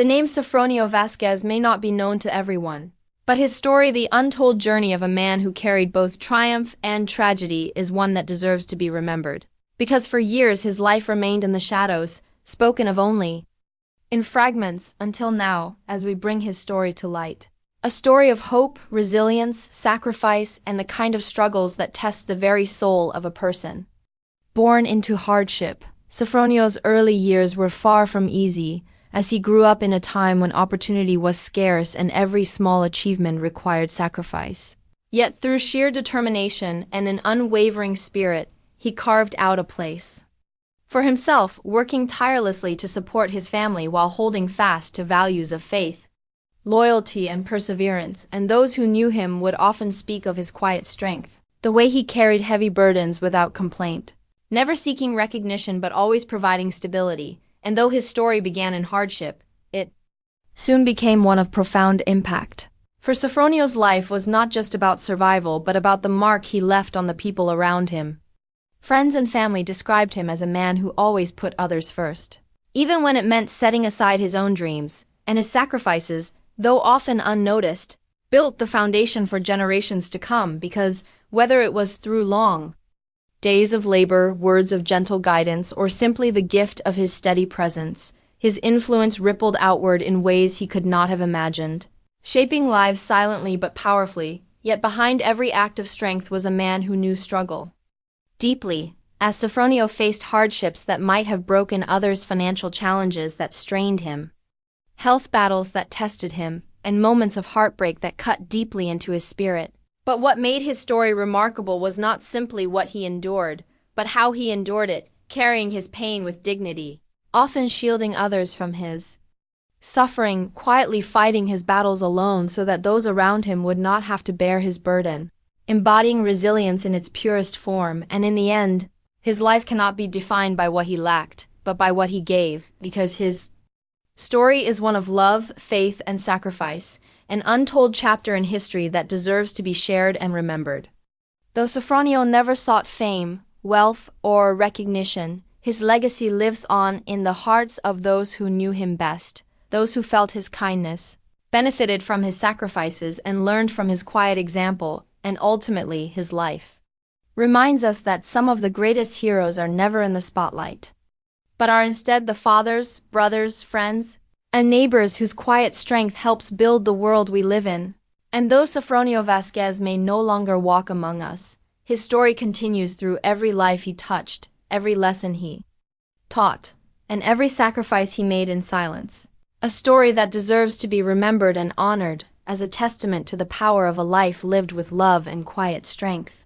The name Sofronio Vasquez may not be known to everyone, but his story, the untold journey of a man who carried both triumph and tragedy, is one that deserves to be remembered. Because for years his life remained in the shadows, spoken of only in fragments, until now, as we bring his story to light. A story of hope, resilience, sacrifice, and the kind of struggles that test the very soul of a person. Born into hardship, Sofronio's early years were far from easy, as he grew up in a time when opportunity was scarce and every small achievement required sacrifice. Yet through sheer determination and an unwavering spirit, he carved out a place for himself, working tirelessly to support his family while holding fast to values of faith, loyalty, and perseverance. And those who knew him would often speak of his quiet strength, the way he carried heavy burdens without complaint, never seeking recognition but always providing stability. And though his story began in hardship, it soon became one of profound impact. For Sofronio's life was not just about survival but about the mark he left on the people around him. Friends and family described him as a man who always put others first, even when it meant setting aside his own dreams, and his sacrifices, though often unnoticed, built the foundation for generations to come because, whether it was through long days of labor, words of gentle guidance, or simply the gift of his steady presence, his influence rippled outward in ways he could not have imagined, shaping lives silently but powerfully. Yet behind every act of strength was a man who knew struggle deeply, as Sofronio faced hardships that might have broken others, financial challenges that strained him, health battles that tested him, and moments of heartbreak that cut deeply into his spirit. But what made his story remarkable was not simply what he endured, but how he endured it, carrying his pain with dignity, often shielding others from his suffering, quietly fighting his battles alone so that those around him would not have to bear his burden, embodying resilience in its purest form. And in the end, his life cannot be defined by what he lacked, but by what he gave, because his story is one of love, faith, and sacrifice, an untold chapter in history that deserves to be shared and remembered. Though Sofronio never sought fame, wealth, or recognition, his legacy lives on in the hearts of those who knew him best, those who felt his kindness, benefited from his sacrifices, and learned from his quiet example. And ultimately, his life reminds us that some of the greatest heroes are never in the spotlight, but are instead the fathers, brothers, friends, and neighbors whose quiet strength helps build the world we live in. And though Sofronio Vasquez may no longer walk among us, his story continues through every life he touched, every lesson he taught, and every sacrifice he made in silence. A story that deserves to be remembered and honored as a testament to the power of a life lived with love and quiet strength.